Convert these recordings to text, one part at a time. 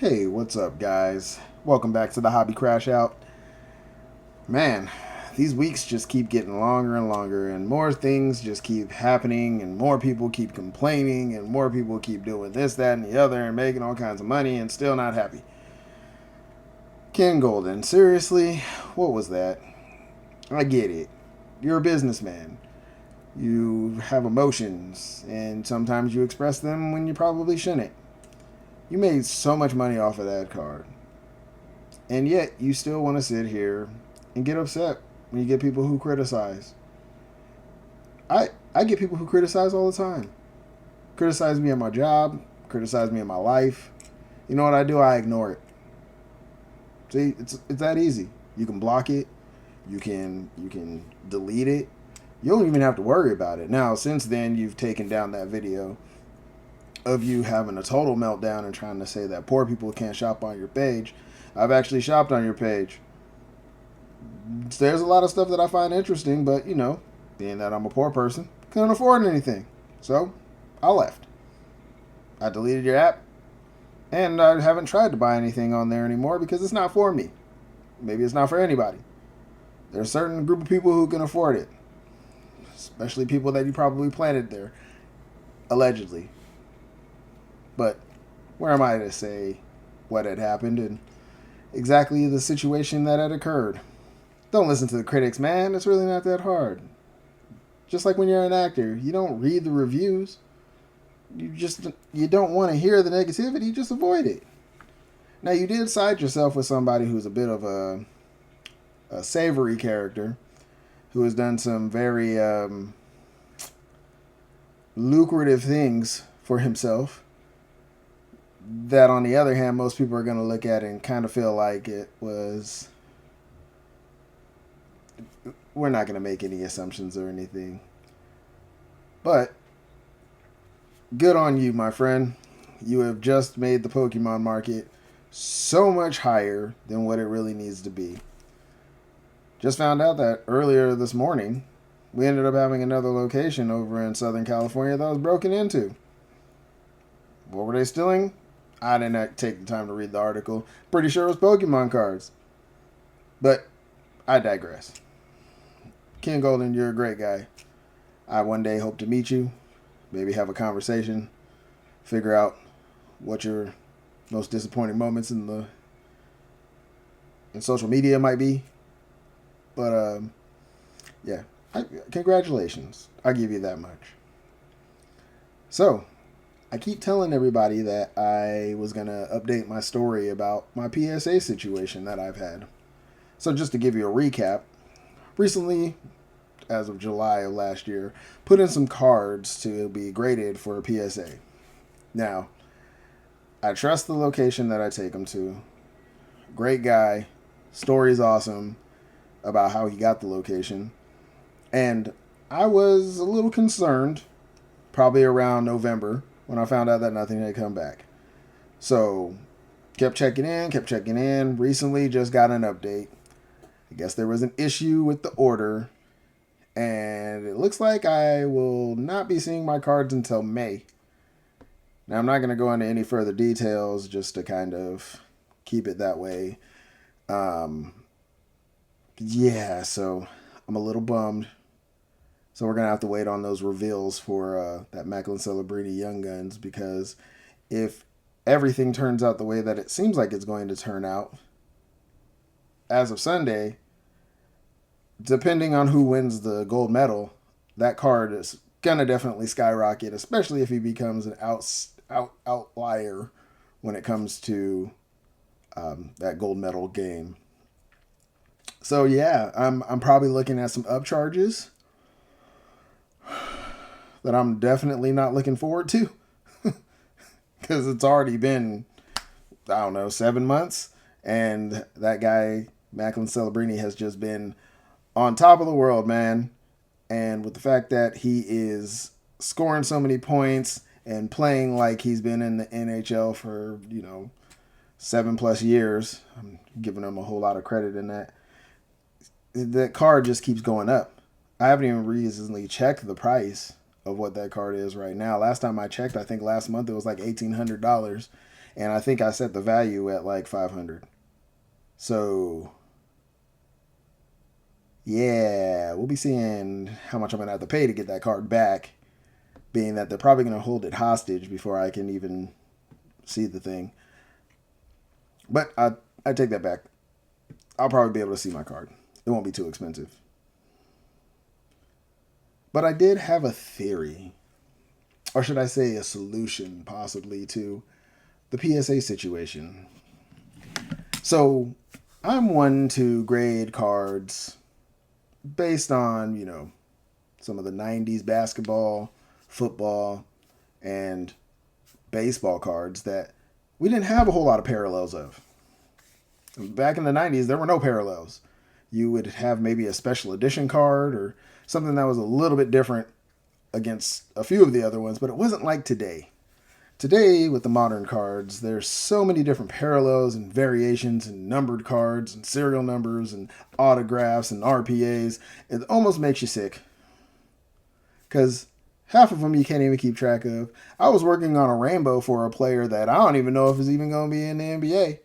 Hey, what's up, guys? Welcome back to the Hobby Crash Out. Man, these weeks just keep getting longer and longer, and more things just keep happening, and more people keep complaining, and more people keep doing this, that, and the other, and making all kinds of money, and still not happy. Ken Golden, seriously? What was that? I get it. You're a businessman. You have emotions, and sometimes you express them when you probably shouldn't. You made so much money off of that card. And yet, you still want to sit here and get upset when you get people who criticize. I get people who criticize all the time. Criticize me at my job, criticize me in my life. You know what I do? I ignore it. See, it's that easy. You can block it. You can delete it. You don't even have to worry about it. Now, since then, you've taken down that video of you having a total meltdown and trying to say that poor people can't shop on your page. I've actually shopped on your page. There's a lot of stuff that I find interesting, but being that I'm a poor person, couldn't afford anything. So I left. I deleted your app, and I haven't tried to buy anything on there anymore because it's not for me. Maybe it's not for anybody. There's a certain group of people who can afford it, especially people that you probably planted there, allegedly. But where am I to say what had happened and exactly the situation that had occurred? Don't listen to the critics, man. It's really not that hard. Just like when you're an actor, you don't read the reviews. You don't want to hear the negativity. Just avoid it. Now, you did side yourself with somebody who's a bit of a savory character who has done some very lucrative things for himself. That, on the other hand, most people are going to look at and kind of feel like it was. We're not going to make any assumptions or anything. But good on you, my friend. You have just made the Pokemon market so much higher than what it really needs to be. Just found out that earlier this morning, we ended up having another location over in Southern California that was broken into. What were they stealing? I didn't take the time to read the article. Pretty sure it was Pokemon cards. But I digress. Ken Golden, you're a great guy. I one day hope to meet you, maybe have a conversation, figure out what your most disappointing moments in social media might be. But yeah, congratulations. I'll give you that much. So, I keep telling everybody that I was going to update my story about my PSA situation that I've had. So just to give you a recap, recently, as of July of last year, put in some cards to be graded for a PSA. Now, I trust the location that I take them to. Great guy. Story's awesome about how he got the location. And I was a little concerned, probably around November, when I found out that nothing had come back. So, kept checking in. Recently, just got an update. I guess there was an issue with the order, and it looks like I will not be seeing my cards until May. Now, I'm not going to go into any further details just to kind of keep it that way. Yeah, so I'm a little bummed. So we're going to have to wait on those reveals for that Macklin Celebrini Young Guns, because if everything turns out the way that it seems like it's going to turn out, as of Sunday, depending on who wins the gold medal, that card is going to definitely skyrocket, especially if he becomes an outlier when it comes to that gold medal game. So yeah, I'm probably looking at some upcharges that I'm definitely not looking forward to, because it's already been, I don't know, 7 months, and that guy Macklin Celebrini has just been on top of the world, man. And with the fact that he is scoring so many points and playing like he's been in the NHL for 7+ years, I'm giving him a whole lot of credit in that. That card just keeps going up. I haven't even recently checked the price of what that card is right now. Last time I checked, I think last month it was like $1,800. And I think I set the value at like 500. So yeah, we'll be seeing how much I'm gonna have to pay to get that card back, being that they're probably gonna hold it hostage before I can even see the thing. But I take that back. I'll probably be able to see my card. It won't be too expensive. But I did have a theory, or should I say a solution, possibly, to the PSA situation. So I'm one to grade cards based on, some of the 90s basketball, football, and baseball cards that we didn't have a whole lot of parallels of. Back in the 90s, there were no parallels. You would have maybe a special edition card or something that was a little bit different against a few of the other ones, but it wasn't like today. Today, with the modern cards, there's so many different parallels and variations and numbered cards and serial numbers and autographs and RPAs. It almost makes you sick. Because half of them you can't even keep track of. I was working on a rainbow for a player that I don't even know if he's even going to be in the NBA.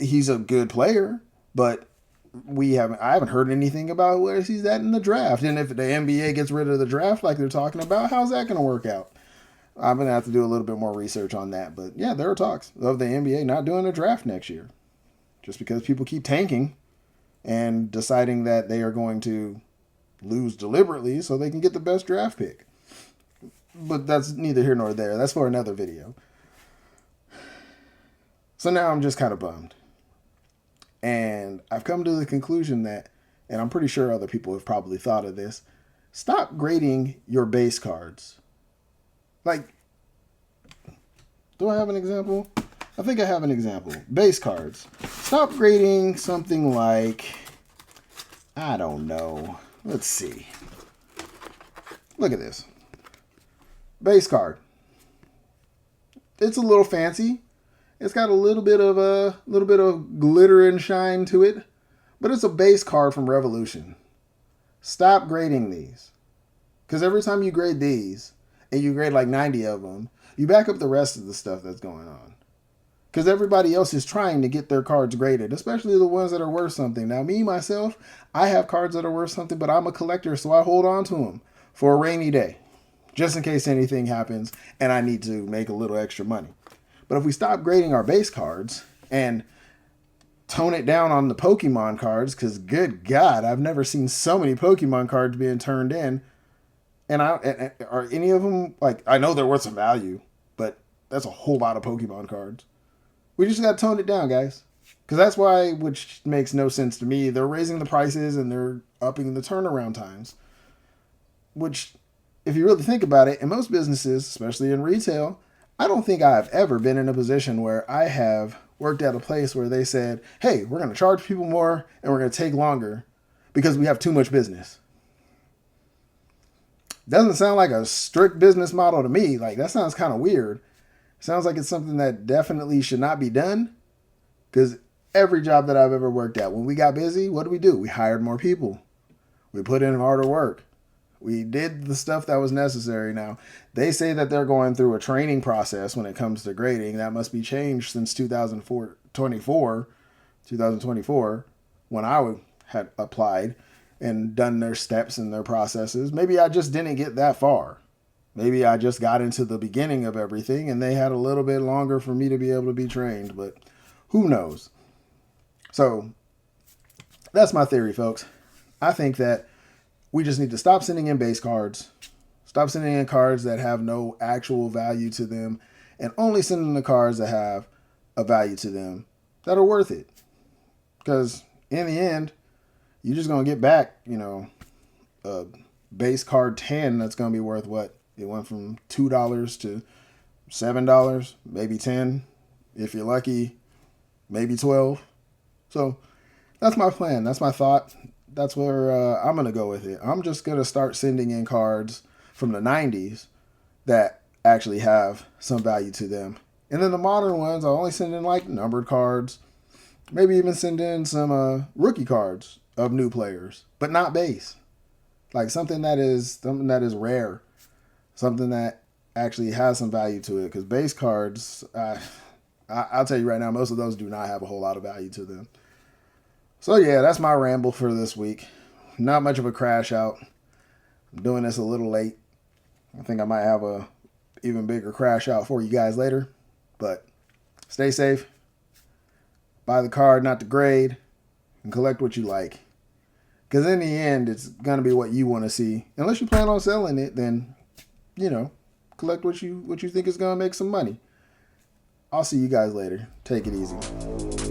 He's a good player, but I haven't heard anything about where he's at in the draft. And if the NBA gets rid of the draft like they're talking about, how's that going to work out? I'm going to have to do a little bit more research on that. But yeah, there are talks of the NBA not doing a draft next year. Just because people keep tanking and deciding that they are going to lose deliberately so they can get the best draft pick. But that's neither here nor there. That's for another video. So now I'm just kind of bummed. And I've come to the conclusion that, and I'm pretty sure other people have probably thought of this, stop grading your base cards. Like, do I have an example? I think I have an example. Base cards. Stop grading something like, I don't know. Let's see. Look at this. Base card. It's a little fancy. It's got a little bit of glitter and shine to it, but it's a base card from Revolution. Stop grading these. Because every time you grade these, and you grade like 90 of them, you back up the rest of the stuff that's going on. Because everybody else is trying to get their cards graded, especially the ones that are worth something. Now, me, myself, I have cards that are worth something, but I'm a collector, so I hold on to them for a rainy day, just in case anything happens and I need to make a little extra money. But if we stop grading our base cards and tone it down on the Pokemon cards, because good God, I've never seen so many Pokemon cards being turned in. And are any of them, like, I know they're worth some value, but that's a whole lot of Pokemon cards. We just got to tone it down, guys. Because that's why, which makes no sense to me, they're raising the prices and they're upping the turnaround times. Which, if you really think about it, in most businesses, especially in retail, I don't think I've ever been in a position where I have worked at a place where they said, hey, we're going to charge people more and we're going to take longer because we have too much business. Doesn't sound like a strict business model to me. Like, that sounds kind of weird. Sounds like it's something that definitely should not be done. Because every job that I've ever worked at, when we got busy, what do? We hired more people. We put in harder work. We did the stuff that was necessary. Now, they say that they're going through a training process when it comes to grading. That must be changed since 2024, when I had applied and done their steps and their processes. Maybe I just didn't get that far. Maybe I just got into the beginning of everything and they had a little bit longer for me to be able to be trained, but who knows? So that's my theory, folks. I think that we just need to stop sending in base cards, stop sending in cards that have no actual value to them, and only send in the cards that have a value to them that are worth it. Because in the end, you're just going to get back, a base card 10 that's going to be worth what? It went from $2 to $7, maybe 10. If you're lucky, maybe 12. So that's my plan. That's my thought. That's where I'm going to go with it. I'm just going to start sending in cards from the 90s that actually have some value to them. And then the modern ones, I'll only send in like numbered cards. Maybe even send in some rookie cards of new players, but not base. Like something that is rare. Something that actually has some value to it. Because base cards, I'll tell you right now, most of those do not have a whole lot of value to them. So yeah, that's my ramble for this week. Not much of a crash out. I'm doing this a little late. I think I might have a even bigger crash out for you guys later. But stay safe. Buy the card, not the grade, and collect what you like. Because in the end, it's going to be what you want to see. Unless you plan on selling it, then, collect what you think is going to make some money. I'll see you guys later. Take it easy.